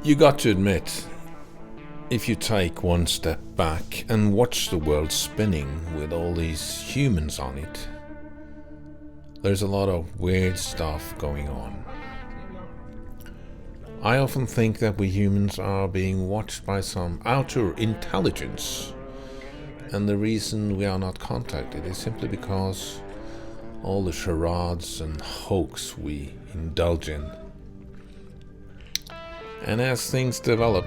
You got to admit, if you take one step back and watch the world spinning with all these humans on it, there's a lot of weird stuff going on. I often think that we humans are being watched by some outer intelligence, and the reason we are not contacted is simply because all the charades and hoax we indulge in. And as things develop,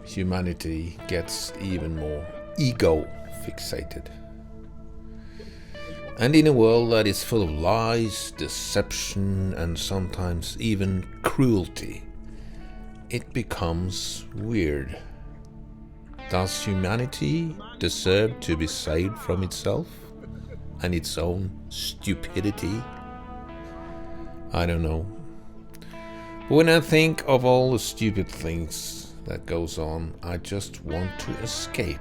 humanity gets even more ego fixated. And in a world that is full of lies, deception, and sometimes even cruelty, it becomes weird. Does humanity deserve to be saved from itself and its own stupidity? I don't know. But when I think of all the stupid things that goes on, I just want to escape.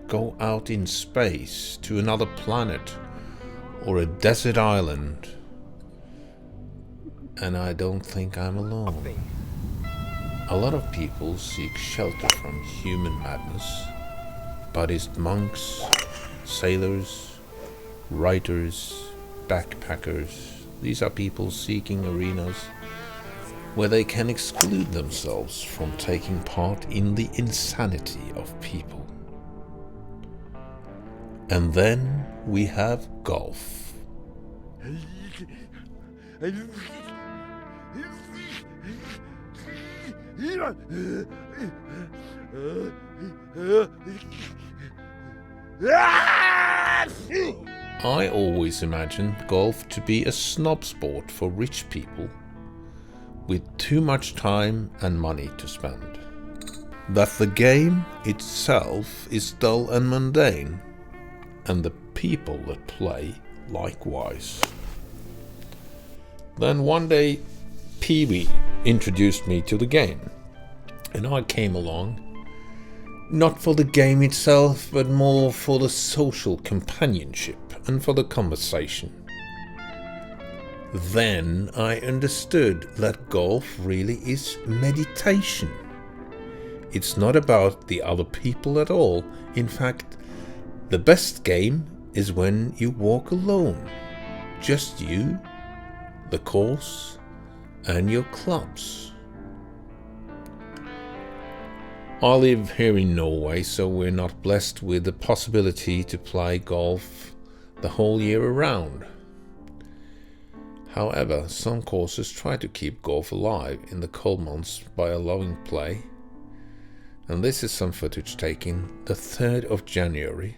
Go out in space to another planet or a desert island. And I don't think I'm alone. A lot of people seek shelter from human madness. Buddhist monks, sailors, writers, backpackers. These are people seeking arenas where they can exclude themselves from taking part in the insanity of people. And then we have golf. I always imagined golf to be a snob sport for rich people with too much time and money to spend. That the game itself is dull and mundane, and the people that play likewise. Then one day, Pee-wee introduced me to the game, and I came along, not for the game itself, but more for the social companionship and for the conversation. Then I understood that golf really is meditation. It's not about the other people at all. In fact, the best game is when you walk alone. Just you, the course, and your clubs. I live here in Norway, so we're not blessed with the possibility to play golf the whole year around. However, some courses try to keep golf alive in the cold months by allowing play. And this is some footage taken the 3rd of January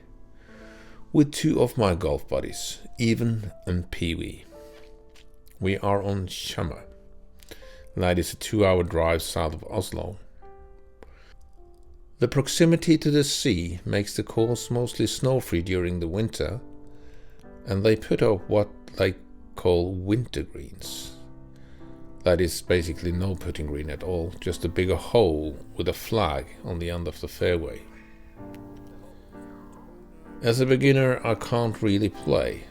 with two of my golf buddies, Even and Pee-wee. We are on Tjøme. That is a 2-hour drive south of Oslo. The proximity to the sea makes the course mostly snow-free during the winter, and they put up what they call winter greens. That is basically no putting green at all, just a bigger hole with a flag on the end of the fairway. As a beginner, I can't really play,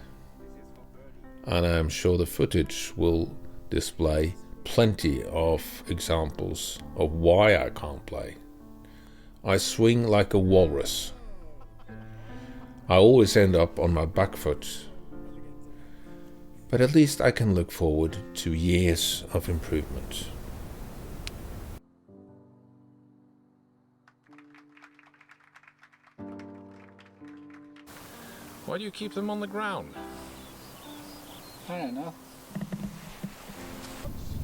and I am sure the footage will display plenty of examples of why I can't play. I swing like a walrus. I always end up on my back foot, but at least I can look forward to years of improvement. Why do you keep them on the ground? I don't know.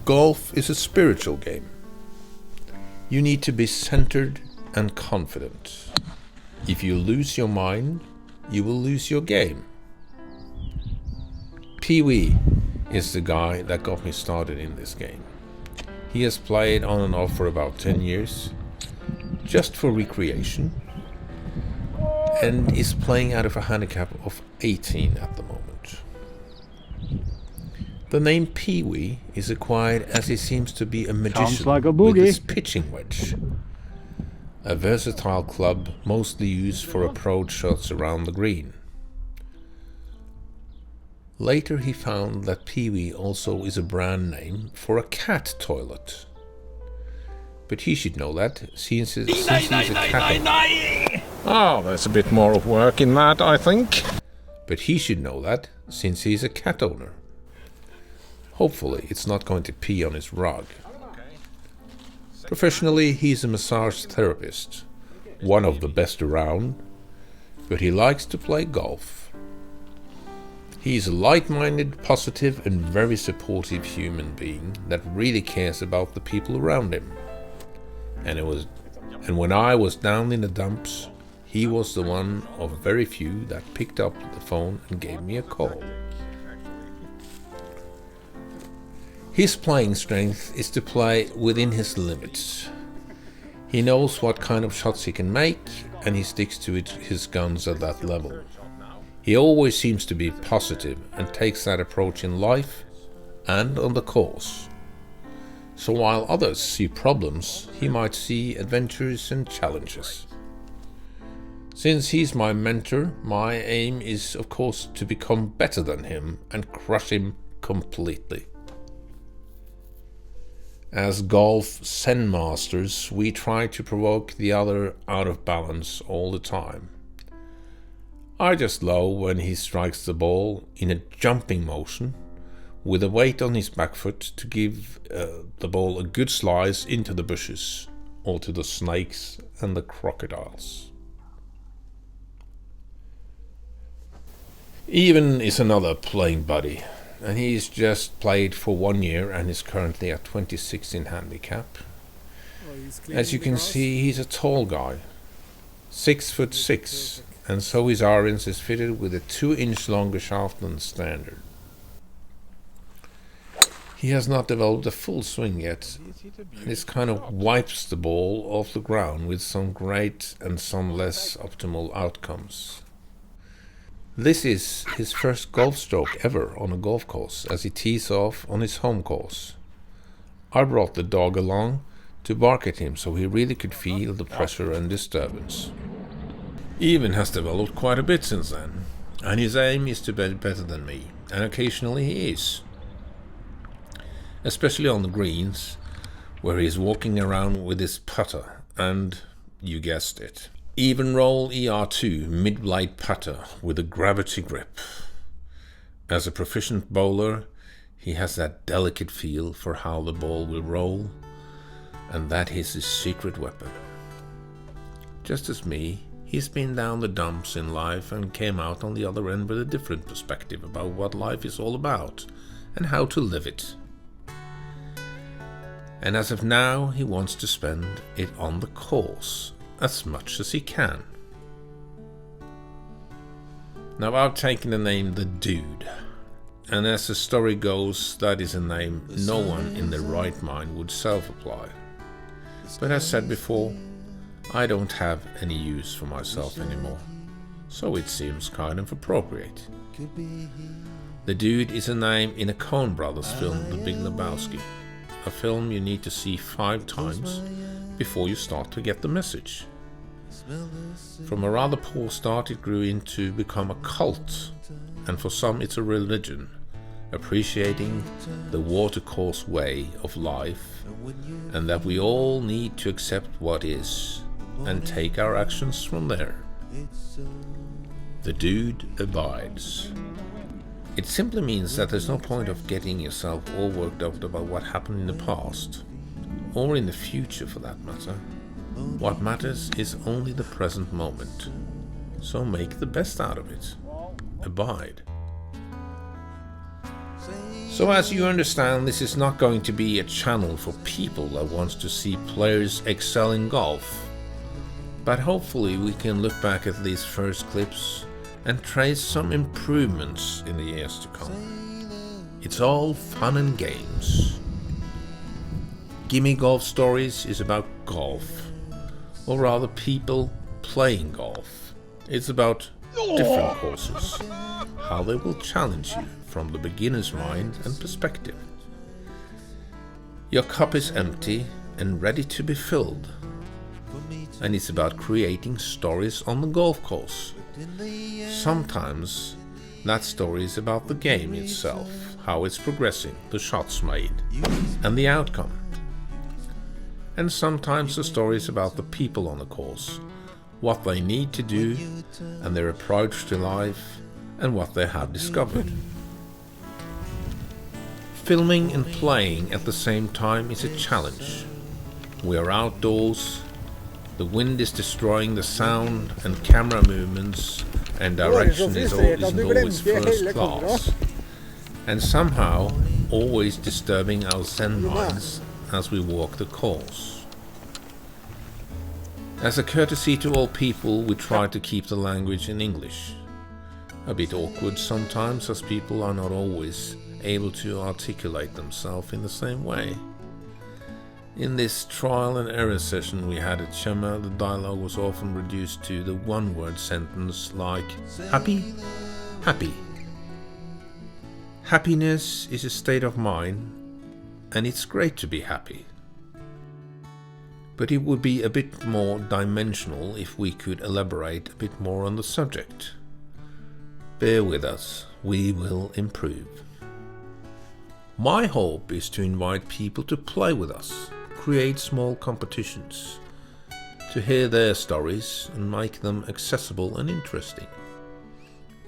Golf is a spiritual game. You need to be centered and confident. If you lose your mind, you will lose your game. Pee-wee is the guy that got me started in this game. He has played on and off for about 10 years, just for recreation, and is playing out of a handicap of 18 at the moment. The name Pee-wee is acquired as he seems to be a magician like a with boogie. his pitching wedge, a versatile club mostly used for approach shots around the green. Later he found that Pee-wee also is a brand name for a cat toilet. But he should know that, since he's a cat owner. Oh, there's a bit more of work in that, I think. But he should know that, since he's a cat owner. Hopefully, it's not going to pee on his rug. Professionally, he's a massage therapist, one of the best around, but he likes to play golf. He's a light-minded, positive, and very supportive human being that really cares about the people around him. And when I was down in the dumps, he was the one of very few that picked up the phone and gave me a call. His playing strength is to play within his limits. He knows what kind of shots he can make, and he sticks to his guns at that level. He always seems to be positive and takes that approach in life and on the course. So while others see problems, he might see adventures and challenges. Since he's my mentor, my aim is, of course, to become better than him and crush him completely. As golf Zen masters, we try to provoke the other out of balance all the time. I just love when he strikes the ball in a jumping motion with a weight on his back foot to give the ball a good slice into the bushes or to the snakes and the crocodiles. Ivan is another playing buddy, and he's just played for 1 year and is currently at 26 in handicap. As you can see, he's a tall guy, 6'6", and so his irons is fitted with a 2-inch longer shaft than standard. He has not developed a full swing yet, and this kind of wipes the ball off the ground with some great and some less optimal outcomes. This is his first golf stroke ever on a golf course as he tees off on his home course. I brought the dog along to bark at him so he really could feel the pressure and disturbance. Ivan has developed quite a bit since then, and his aim is to be better than me, and occasionally he is. Especially on the greens, where he is walking around with his putter, and, you guessed it, even roll ER2 mid-blade putter with a gravity grip. As a proficient bowler, he has that delicate feel for how the ball will roll, and that is his secret weapon. Just as me, he's been down the dumps in life and came out on the other end with a different perspective about what life is all about and how to live it. And as of now, he wants to spend it on the course as much as he can. Now, I've taken the name The Dude, and as the story goes, that is a name no one in their right mind would self-apply. But as said before, I don't have any use for myself anymore, so it seems kind of appropriate. The Dude is a name in a Coen Brothers film, The Big Lebowski, a film you need to see 5 times before you start to get the message. From a rather poor start, it grew into become a cult, and for some it's a religion, appreciating the watercourse way of life, and that we all need to accept what is, and take our actions from there. The Dude abides. It simply means that there's no point of getting yourself all worked up about what happened in the past, or in the future for that matter. What matters is only the present moment. So make the best out of it. Abide. So as you understand, this is not going to be a channel for people that wants to see players excel in golf. But hopefully we can look back at these first clips and trace some improvements in the years to come. It's all fun and games. Gimme Golf Stories is about golf, or rather people playing golf. It's about different courses, how they will challenge you from the beginner's mind and perspective. Your cup is empty and ready to be filled, and it's about creating stories on the golf course. Sometimes that story is about the game itself, how it's progressing, the shots made, and the outcome. and sometimes the stories about the people on the course, what they need to do, and their approach to life, and what they have discovered. Filming and playing at the same time is a challenge. We are outdoors, the wind is destroying the sound, and camera movements and direction isn't always first class, and somehow always disturbing our zen minds as we walk the course. As a courtesy to all people, we try to keep the language in English. A bit awkward sometimes, as people are not always able to articulate themselves in the same way. In this trial and error session we had at Chumma, the dialogue was often reduced to the one-word sentence like happy, happy. Happiness is a state of mind, and it's great to be happy. But it would be a bit more dimensional if we could elaborate a bit more on the subject. Bear with us, we will improve. My hope is to invite people to play with us, create small competitions, to hear their stories and make them accessible and interesting.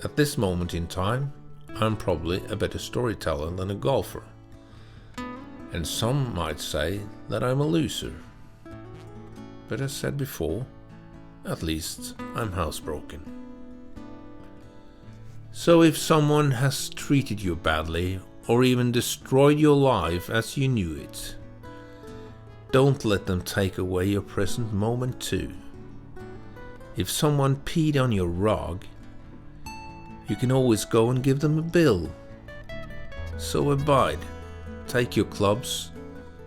At this moment in time, I'm probably a better storyteller than a golfer, and some might say that I'm a loser. But as said before, at least I'm housebroken. So if someone has treated you badly, or even destroyed your life as you knew it, don't let them take away your present moment too. If someone peed on your rug, you can always go and give them a bill. So abide, take your clubs,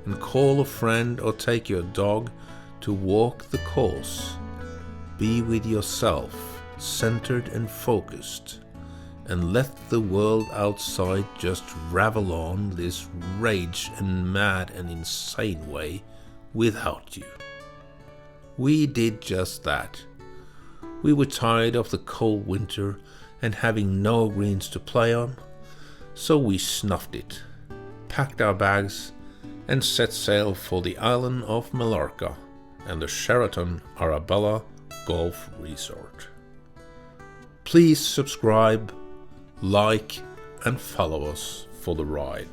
and call a friend or take your dog to walk the course. Be with yourself, centered and focused, and let the world outside just ravel on this rage and mad and insane way without you. We did just that. We were tired of the cold winter and having no greens to play on, so we snuffed it, packed our bags, and set sail for the island of Mallorca and the Sheraton Arabella Golf Resort. Please subscribe, like, and follow us for the ride.